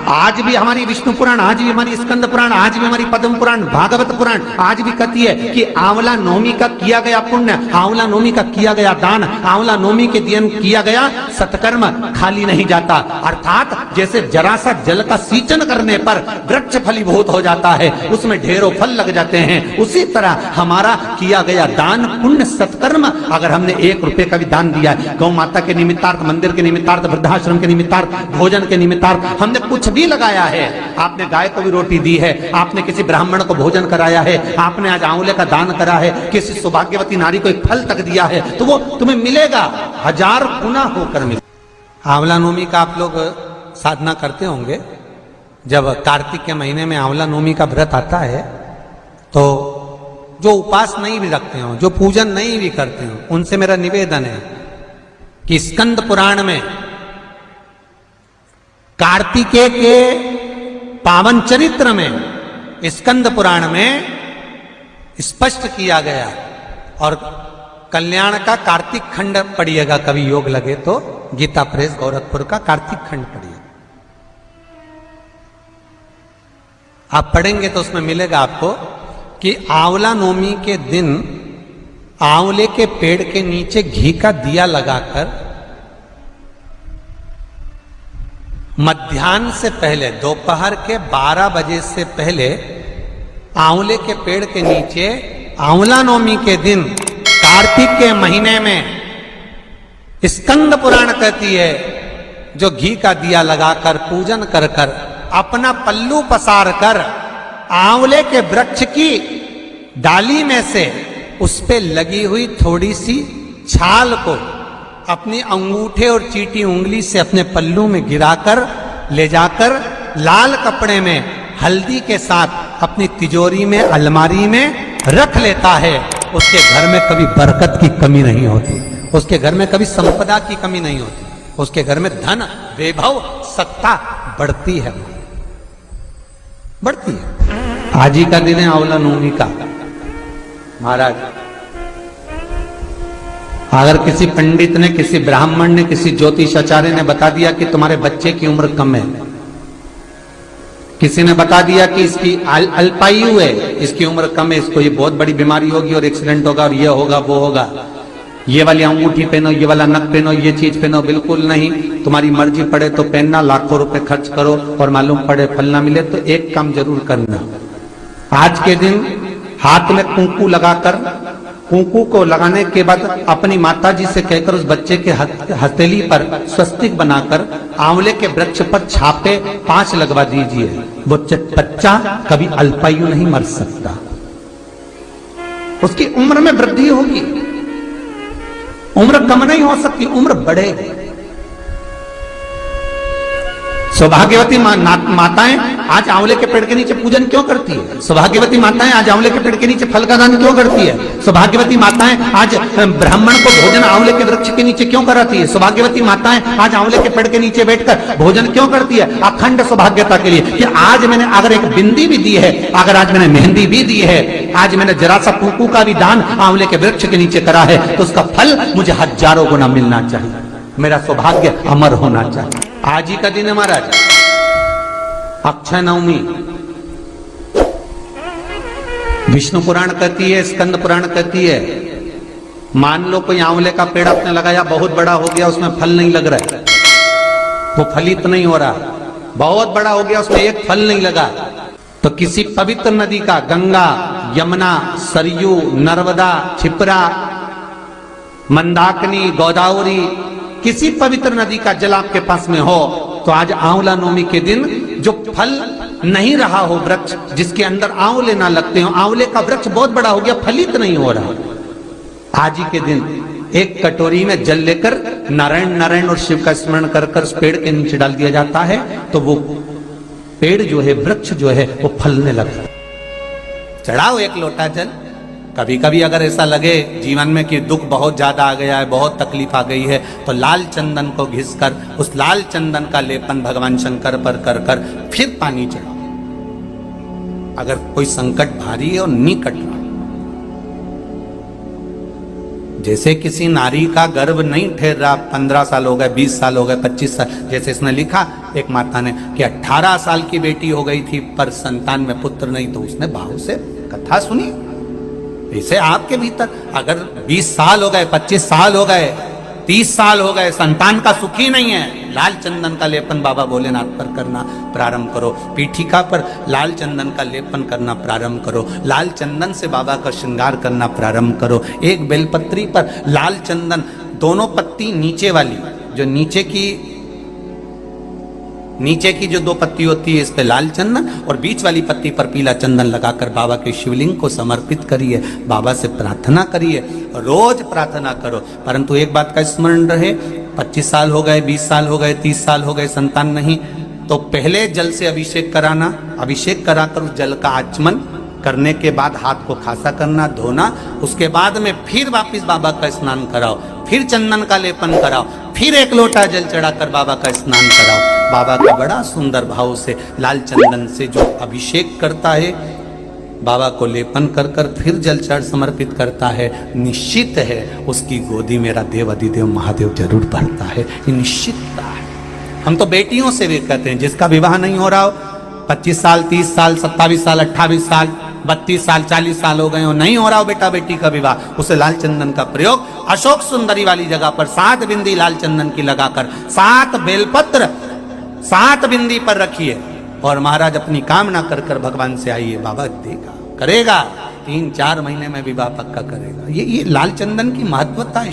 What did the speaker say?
आज भी हमारी विष्णु पुराण, आज भी हमारी स्कंद पुराण, आज भी हमारी पद्म पुराण, भागवत पुराण आज भी कहती है कि आंवला नवमी का किया गया पुण्य, आंवला नवमी का किया गया दान, आंवला नवमी के दिन किया गया सत्कर्म खाली नहीं जाता। अर्थात जैसे जरा सा जल का सींचन करने पर वृक्ष फलीभूत हो जाता है, उसमें ढेरों फल लग जाते हैं, उसी तरह हमारा किया गया दान पुण्य सत्कर्म, अगर हमने 1 रुपए का भी दान दिया है, गौ माता के निमित्तार्थ, मंदिर के निमित्तार्थ, वृद्धाश्रम के निमित्तार्थ, भोजन के निमित्तार्थ हमने कुछ भी लगाया है, आपने गाय को भी रोटी दी है, आपने किसी ब्राह्मण को भोजन कराया है, आपने आज आंवले का दान करा है, किसी सौभाग्यवती नारी को एक फल तक दिया है, तो वो तुम्हें मिलेगा, 1000 गुना होकर मिलेगा। आंवला नवमी का आप लोग साधना करते होंगे। जब कार्तिक के महीने में आंवला नवमी का व्रत आता है तो जो उपास नहीं भी रखते हो, जो पूजन नहीं भी करते हो, उनसे मेरा निवेदन है कि स्कंद पुराण में कार्तिकेय के पावन चरित्र में, स्कंद पुराण में स्पष्ट किया गया, और कल्याण का कार्तिक खंड पढ़िएगा, कभी योग लगे तो गीता प्रेस गोरखपुर का कार्तिक खंड पढ़िएगा, आप पढ़ेंगे तो उसमें मिलेगा आपको कि आंवला नवमी के दिन आंवले के पेड़ के नीचे घी का दिया लगाकर मध्याह्न से पहले, दोपहर के 12 बजे से पहले आंवले के पेड़ के नीचे आंवला नवमी के दिन कार्तिक के महीने में स्कंद पुराण कहती है, जो घी का दिया लगाकर पूजन कर कर अपना पल्लू पसार कर आंवले के वृक्ष की डाली में से उस पे लगी हुई थोड़ी सी छाल को अपनी अंगूठे और चीटी उंगली से अपने पल्लू में गिराकर ले जाकर लाल कपड़े में हल्दी के साथ अपनी तिजोरी में, अलमारी में रख लेता है। उसके घर में कभी बरकत की कमी नहीं होती, उसके घर में कभी संपदा की कमी नहीं होती, उसके घर में धन, वैभव, सत्ता बढ़ती है, बढ़ती है। आज ही का दिन है आंवला नवमी का। महाराज, अगर किसी पंडित ने, किसी ब्राह्मण ने, किसी ज्योतिषाचार्य ने बता दिया कि तुम्हारे बच्चे की उम्र कम है, किसी ने बता दिया कि इसकी अल्पायु है, इसकी उम्र कम है, इसको ये बहुत बड़ी बीमारी होगी और एक्सीडेंट होगा और ये होगा वो होगा, ये वाली अंगूठी पहनो, ये वाला नक पहनो, ये चीज पहनो, बिल्कुल नहीं, तुम्हारी मर्जी पड़े तो पहनना, लाखों रुपए खर्च करो और मालूम पड़े फल ना मिले, तो एक काम जरूर करना, आज के दिन हाथ में कुंकू लगाकर, कुंकू को लगाने के बाद अपनी माताजी से कहकर उस बच्चे के हथेली पर स्वस्तिक बनाकर आंवले के वृक्ष पर छापे 5 लगवा दीजिए। वो बच्चा कभी अल्पायु नहीं मर सकता, उसकी उम्र में वृद्धि होगी, उम्र कम नहीं हो सकती, उम्र बढ़ेगी। सौभाग्यवती माताएं आज आंवले के पेड़ के नीचे पूजन क्यों करती है? सौभाग्यवती माताएं आज आंवले के पेड़ के नीचे फल का दान क्यों करती है? सौभाग्यवती माताएं आज ब्राह्मण को भोजन आंवले के वृक्ष के नीचे क्यों कराती है? सौभाग्यवती माताएं आज आंवले के पेड़ के नीचे बैठकर भोजन क्यों करती है? अखंड सौभाग्यता के लिए कि आज मैंने अगर एक बिंदी भी दी है, अगर आज मैंने मेहंदी भी दी है, आज मैंने जरा सा कुंकू का भी दान आंवले के वृक्ष के नीचे करा है, तो उसका फल मुझे हजारों गुना मिलना चाहिए, मेरा सौभाग्य अमर होना चाहिए। आज ही का दिन है महाराज, अक्षय नवमी। विष्णु पुराण कहती है, स्कंद पुराण कहती है, मान लो कोई आंवले का पेड़ आपने लगाया, बहुत बड़ा हो गया, उसमें फल नहीं लग रहा है, वो फलित नहीं हो रहा, बहुत बड़ा हो गया, उसमें एक फल नहीं लगा, तो किसी पवित्र नदी का, गंगा, यमुना, सरयू, नर्मदा, क्षिप्रा, मंदाकिनी, गोदावरी, किसी पवित्र नदी का जल आपके पास में हो, तो आज आंवला नवमी के दिन जो फल नहीं रहा हो वृक्ष, जिसके अंदर आंवले ना लगते हो, आंवले का वृक्ष बहुत बड़ा हो गया, फलित नहीं हो रहा, आज ही के दिन एक कटोरी में जल लेकर नारायण नारायण और शिव का स्मरण कर कर उस पेड़ के नीचे डाल दिया जाता है, तो वो पेड़ जो है, वृक्ष जो है, वो फलने लगता है। चढ़ाओ एक लोटा जल। कभी कभी अगर ऐसा लगे जीवन में कि दुख बहुत ज्यादा आ गया है, बहुत तकलीफ आ गई है, तो लाल चंदन को घिसकर उस लाल चंदन का लेपन भगवान शंकर पर कर कर फिर पानी चढ़ाओ। अगर कोई संकट भारी है और निकट रहा, जैसे किसी नारी का गर्भ नहीं ठहर रहा, 15 साल हो गए, 20 साल हो गए, 25 साल, जैसे इसने लिखा एक माता ने कि 18 साल की बेटी हो गई थी पर संतान में पुत्र नहीं, तो उसने भाव से कथा सुनी। इसे आपके भीतर अगर 20 साल हो गए, 25 साल हो गए, 30 साल हो गए, संतान का सुख ही नहीं है, लाल चंदन का लेपन बाबा भोलेनाथ पर करना प्रारंभ करो। पीठिका पर लाल चंदन का लेपन करना प्रारंभ करो। लाल चंदन से बाबा का श्रृंगार करना प्रारंभ करो। एक बेलपत्री पर लाल चंदन, दोनों पत्ती नीचे वाली, जो नीचे की जो 2 पत्ती होती है, इस पे लाल चंदन और बीच वाली पत्ती पर पीला चंदन लगाकर बाबा के शिवलिंग को समर्पित करिए, बाबा से प्रार्थना करिए, रोज प्रार्थना करो। परंतु एक बात का स्मरण रहे, 25 साल हो गए, 20 साल हो गए, 30 साल हो गए, संतान नहीं, तो पहले जल से अभिषेक कराना, अभिषेक कराकर उस जल का आचमन करने के बाद हाथ को खासा करना, धोना, उसके बाद में फिर वापिस बाबा का स्नान कराओ, फिर चंदन का लेपन कराओ, फिर 1 लोटा जल चढ़ाकर बाबा का स्नान कराओ। बाबा का बड़ा सुंदर भाव से लाल चंदन से जो अभिषेक करता है, बाबा को लेपन कर कर फिर जल चढ़ समर्पित करता है, निश्चित है उसकी गोदी मेरा देव अधिदेव महादेव जरूर भरता है, ये निश्चितता है। हम तो बेटियों से भी कहते हैं, जिसका विवाह नहीं हो रहा हो, 25 साल, 30 साल, 27 साल, 28 साल, 32 साल, 40 साल हो गए हो, नहीं हो रहा हो बेटा बेटी का विवाह, उसे लाल चंदन का प्रयोग अशोक सुंदरी वाली जगह पर 7 बिंदी लाल चंदन की लगाकर 7 बेलपत्र 7 बिंदी पर रखिए और महाराज अपनी कामना कर कर भगवान से आइए, बाबा देगा, करेगा, 3-4 महीने में विवाह पक्का करेगा। ये लाल चंदन की महत्वता है।